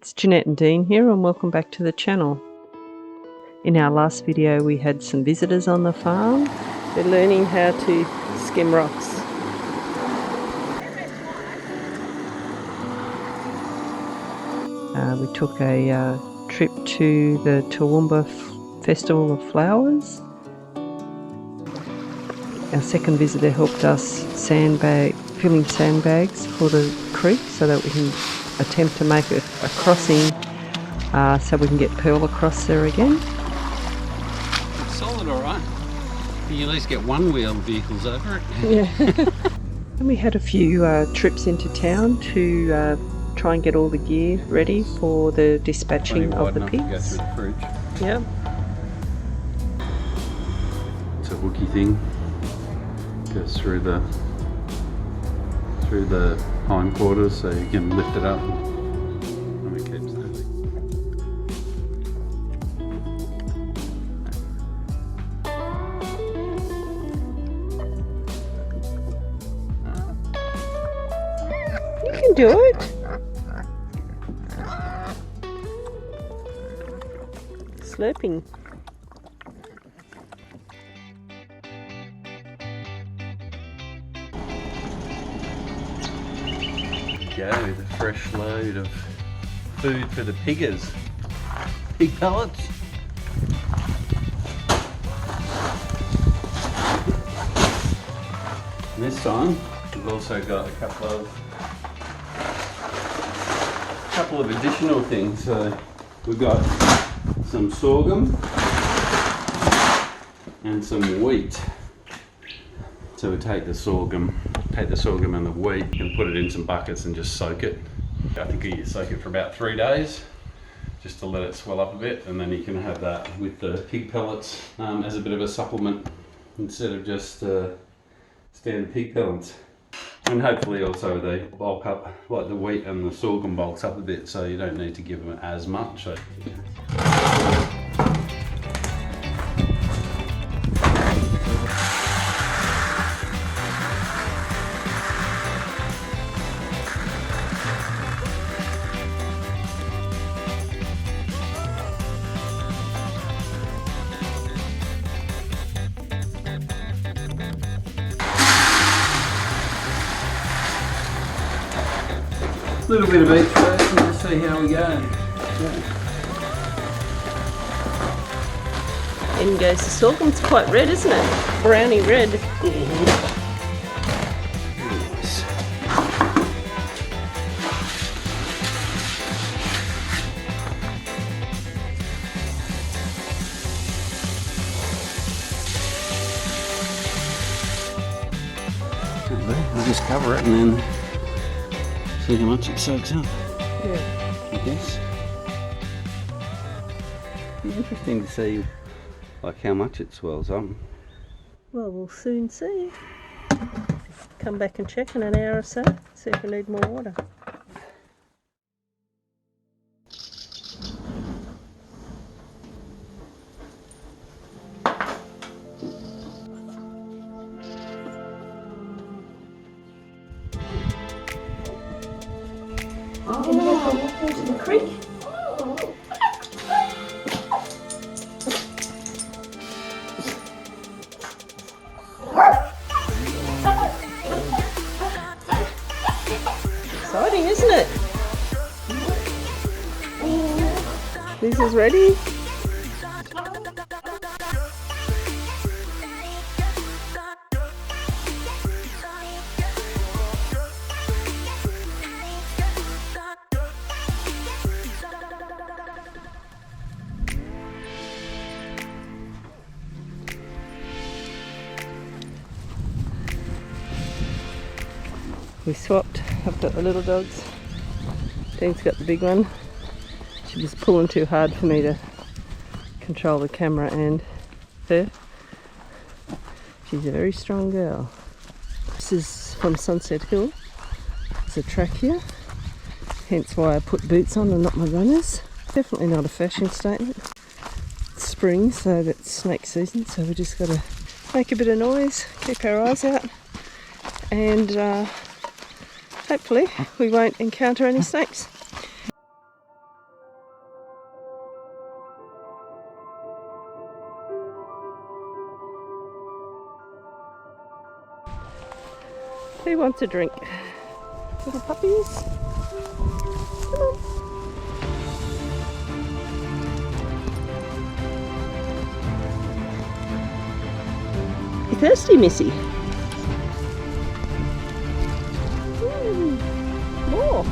it's Jeanette and Dean here, and welcome back to the channel. In our last video we had some visitors on the farm. They're learning how to skim rocks. We took a trip to the Toowoomba Festival of Flowers. Our second visitor helped us filling sandbags for the creek so that we can attempt to make a crossing so we can get Pearl across there again. It's solid, alright. You at least get one-wheel vehicles over it. Yeah. And we had a few trips into town to try and get all the gear ready for the dispatching of the pigs. Go through the fridge. Yeah. It's a hooky thing. Goes through the hindquarters so you can lift it up and it keeps moving. You can do it. Slurping. Go with a fresh load of food for the piggers. Pig pellets. And this time we've also got a couple of additional things. So we've got some sorghum and some wheat. So we take the sorghum and the wheat and put it in some buckets and just soak it. I think you soak it for about 3 days just to let it swell up a bit, and then you can have that with the pig pellets as a bit of a supplement instead of just standard pig pellets. And hopefully also they bulk up, like the wheat and the sorghum bulks up a bit, so you don't need to give them as much. So, yeah. A little bit of each first and just see how we go. In goes the sorghum. It's quite red, isn't it? Browny red. Nice. We'll just cover it and then see how much it soaks up. Yeah. I guess. It'd be interesting to see like how much it swells up. Well, we'll soon see. Come back and check in an hour or so. See if we need more water. Into the creek. Exciting, isn't it? Lisa's ready. We swapped. I've got the little dogs. Dean's got the big one. She was pulling too hard for me to control the camera and her. She's a very strong girl. This is from Sunset Hill. There's a track here, hence why I put boots on and not my runners. Definitely not a fashion statement. It's spring, so that's snake season, so we just got to make a bit of noise, keep our eyes out, and hopefully we won't encounter any snakes. Who wants a drink? Little puppies? Come on. You thirsty, Missy? More.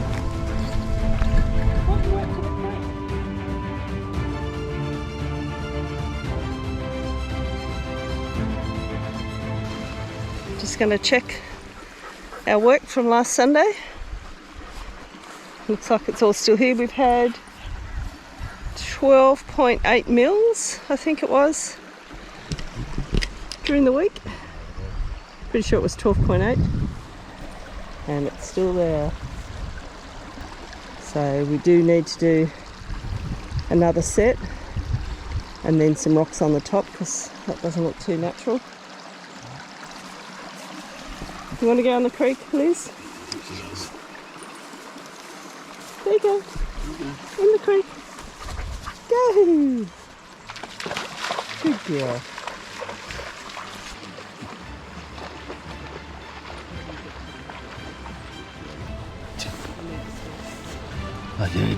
Just going to check our work from last Sunday. Looks like it's all still here. We've had 12.8 mils, I think it was, during the week. Pretty sure it was 12.8, and it's still there. So we do need to do another set and then some rocks on the top because that doesn't look too natural. You want to go on the creek, Liz? There you go. In the creek. Go! Good girl. I do.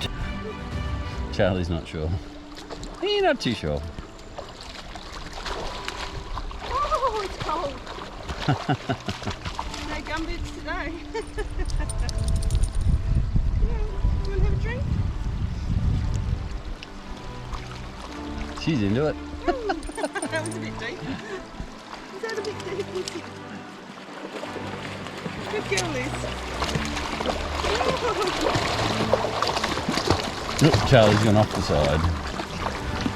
Charlie's not sure. You're not too sure. Oh, it's cold. No gumboots today. Yeah, you want to have a drink? She's into it. That was a bit deep. Was that a bit deep? Good girl, Liz. Look, Charlie's gone off the side.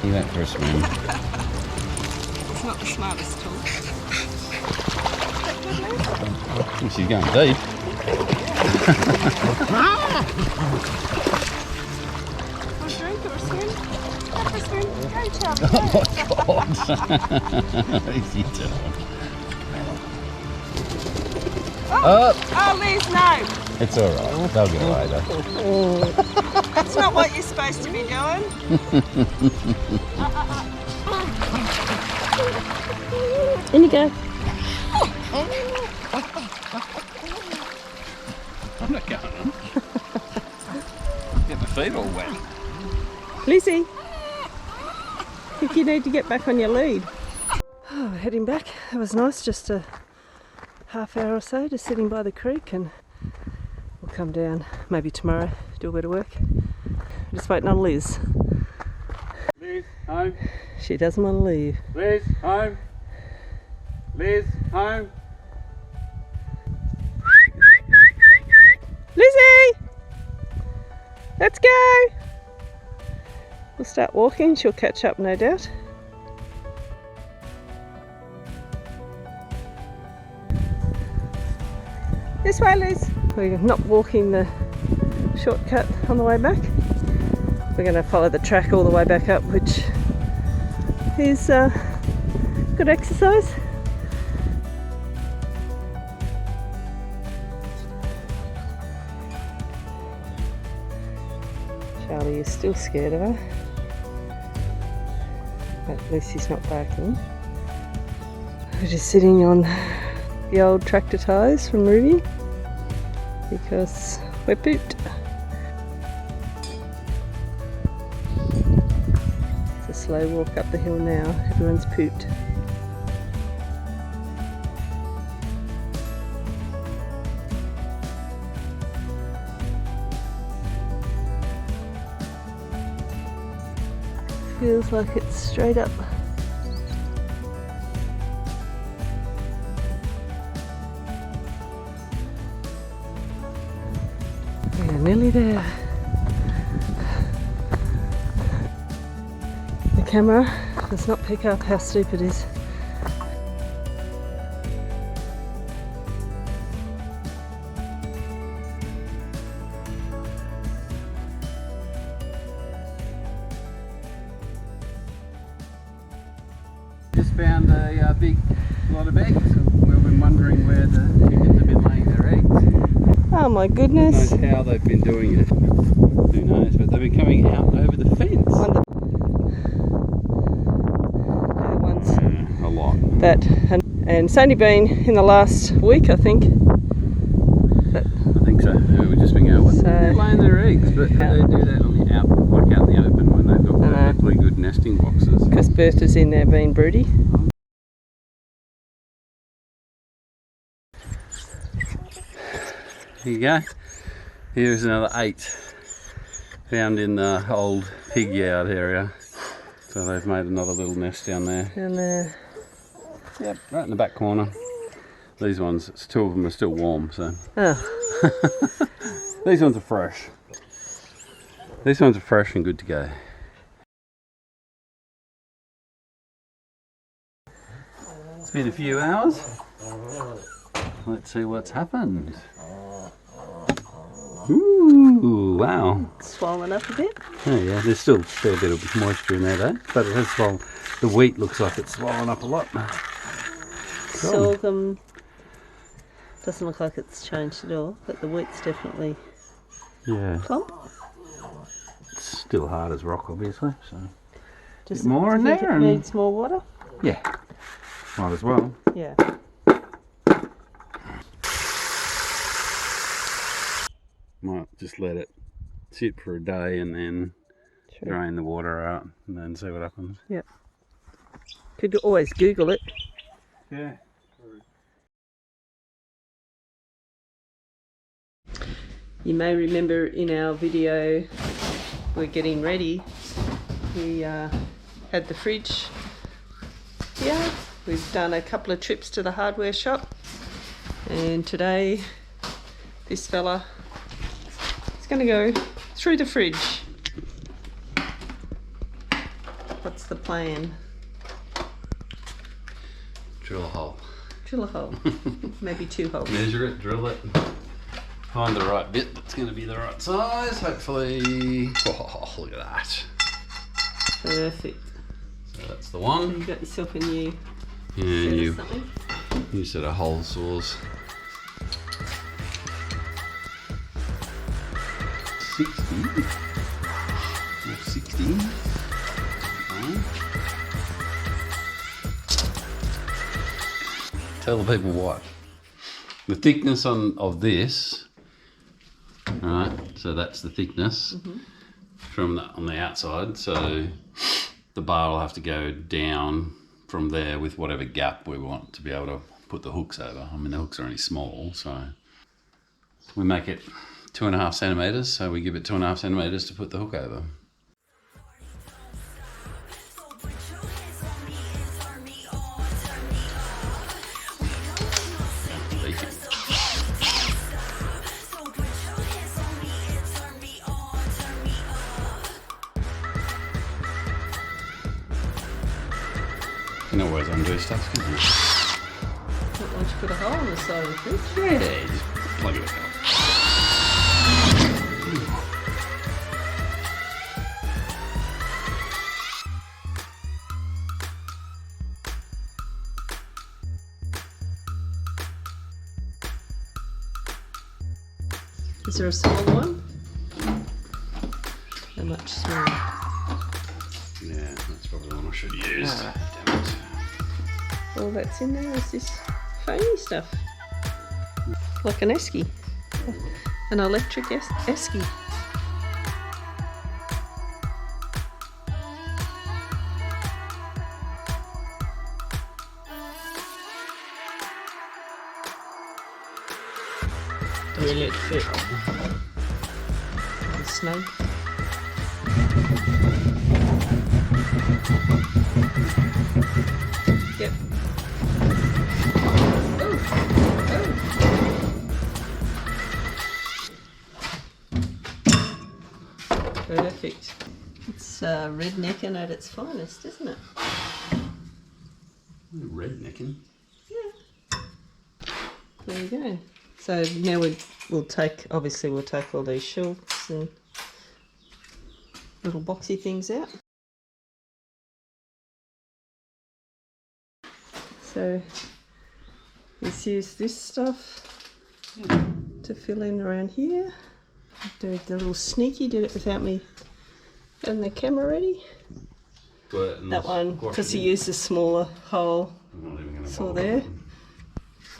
He went for a swim. It's not the smartest tool. Well, she's going deep. A drink or a swim? Have a swim. Go, Charlie. Oh my god. What is he doing? Oh, Liz, no. It's alright. They'll get away though. That's not what you're supposed to be doing. In you go. I'm not going on. Get my feet all wet. Lizzie, I think you need to get back on your lead. Oh, we're heading back. It was nice, just a half hour or so, just sitting by the creek, and we'll come down maybe tomorrow, do a bit of work. Just waiting on Liz. Liz, home. She doesn't want to leave. Liz, home. Liz, home. Lizzie! Let's go! We'll start walking, she'll catch up no doubt. This way, Liz. We're not walking the shortcut on the way back. We're going to follow the track all the way back up, which is good exercise. Charlie is still scared of her. At least he's not barking. We're just sitting on the old tractor tyres from Ruby because we're pooped. It's a slow walk up the hill now. Everyone's pooped. Feels like it's straight up. We're nearly there. The camera does not pick up how steep it is. Just found a big lot of eggs. We've been wondering where the chickens have been laying their eggs. Oh my goodness. Who knows how they've been doing it? Who knows? But they've been coming out over the fence. Ones A lot. that, and it's only been in the last week, I think, lisping out. When they're So- laying their eggs, but Yeah. they do that on the out, like out in the open when they've got perfectly good nesting boxes. Because Bertha's in there being broody. Here you go. Here's another 8 found in the old pig yard area. So they've made another little nest down there. And Yep, right in the back corner. These ones, 2 of them are still warm, so. oh, These ones are fresh. These ones are fresh and good to go. It's been a few hours. Let's see what's happened. Ooh, wow. swollen up a bit. Oh yeah, there's still a fair bit of moisture in there though, but it has swollen. The wheat looks like it's swollen up a lot. Cool. Sorghum doesn't look like it's changed at all, but the wheat's definitely Yeah, plump. it's still hard as rock obviously, so. Just Bit more in think there it and- needs more water. Yeah, might as well. Yeah. Might just let it sit for a day and then True. drain the water out and then see what happens. Could always Google it. Yeah. You may remember in our video we're getting ready, we had the fridge here. We've done a couple of trips to the hardware shop, and today this fella is going to go through the fridge. What's the plan? Drill a hole. Drill a hole. Maybe 2 holes. Measure it, drill it, find the right bit that's going to be the right size, hopefully. Oh, look at that. Perfect. So that's the one. You got yourself a new Yeah, set you of something? new set of hole saws. 60. 60. Okay. Tell the people what. The thickness of this, right? So that's the thickness from on the outside. So the bar will have to go down from there with whatever gap we want to be able to put the hooks over. I mean, the hooks are only small, so we make it 2.5 centimeters. So we give it 2.5 centimeters to put the hook over. You can always undo stuff, can't you? Once you put a hole in the side of the fridge. Yeah, just plug it back up. Is there a small one? How much smaller? Yeah, that's probably the one I should have used. Ah. Damn it. All that's in there is this foamy stuff. Like an esky. An electric esky. Brilliant fit. The snake. Yep. Perfect. It's rednecking at its finest, isn't it? Rednecking. There you go. So now we'll take all these shelves and little boxy things out. So let's use this stuff to fill in around here. Do the little sneaky, did it without me getting the camera ready. That one, because you used a smaller hole, saw there.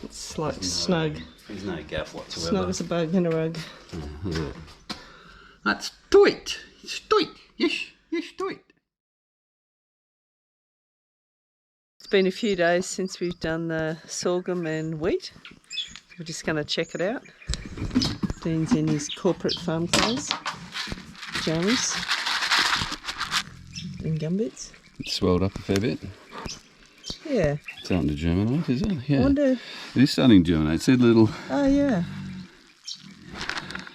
It's like snug. There's no gap whatsoever. Snug as a bug in a rug. That's tight. It's tight. Yes, yes, tight. It's been a few days since we've done the sorghum and wheat. We're just going to check it out. Dean's in his corporate farm clothes, pajamas, and gumboots. It's swelled up a fair bit. Yeah. It's starting to germinate, is it? Yeah. I wonder. It is starting to germinate. See little. Oh yeah.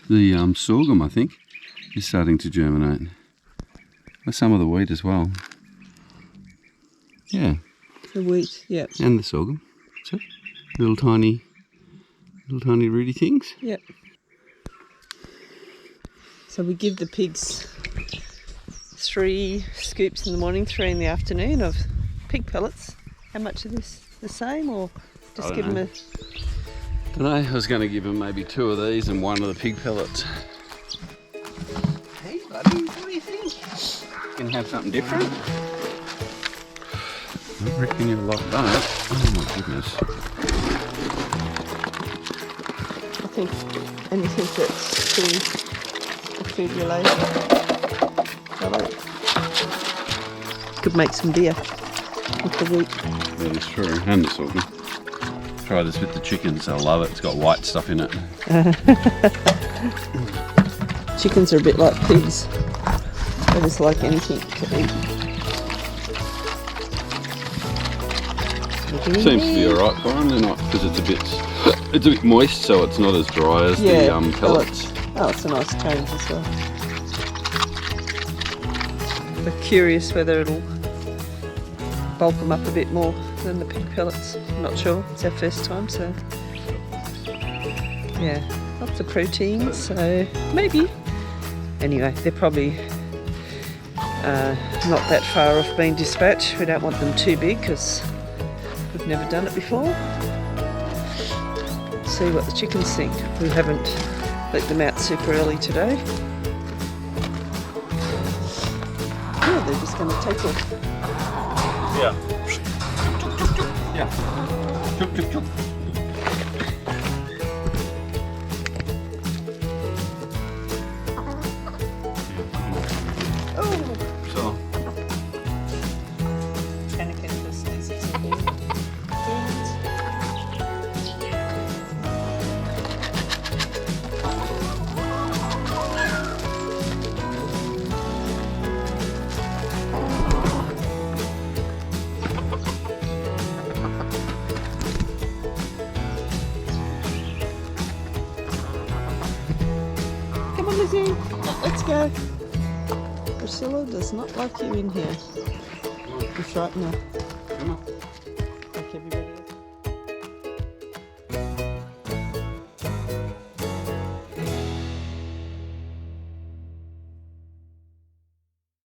The sorghum, I think, is starting to germinate. With some of the wheat as well. Yeah. The wheat, yeah. And the sorghum. See? Little tiny rooty things. Yep. So we give the pigs 3 scoops in the morning, 3 in the afternoon of pig pellets. How much of this? The same, or just give them a... I don't know, I was going to give them maybe 2 of these and 1 of the pig pellets. Hey buddy, what do you think? You can have something different? I reckon you'll like that. Oh my goodness. I think anything that's food related. I like. Could make some beer with the wheat. That is true, and the sorghum. Try this with the chickens, they'll love it. It's got white stuff in it. Chickens are a bit like pigs. They just like anything to eat. Seems to be alright for them. They're not, because it's a bit moist, so it's not as dry as the pellets. Oh, it's a nice change as well. We're curious whether it'll bulk them up a bit more than the pig pellets. Not sure. It's our first time, so yeah, lots of protein. So maybe. Anyway, they're probably not that far off being dispatched. We don't want them too big because we've never done it before. See what the chickens think. We haven't let them out super early today. Yeah, they're just going to take off. Yeah. Yeah. Chup, chup, chup. Oh! So, Panicking because this is Come on, Lizzie, let's go. Priscilla does not like you in here. You frighten her. come on.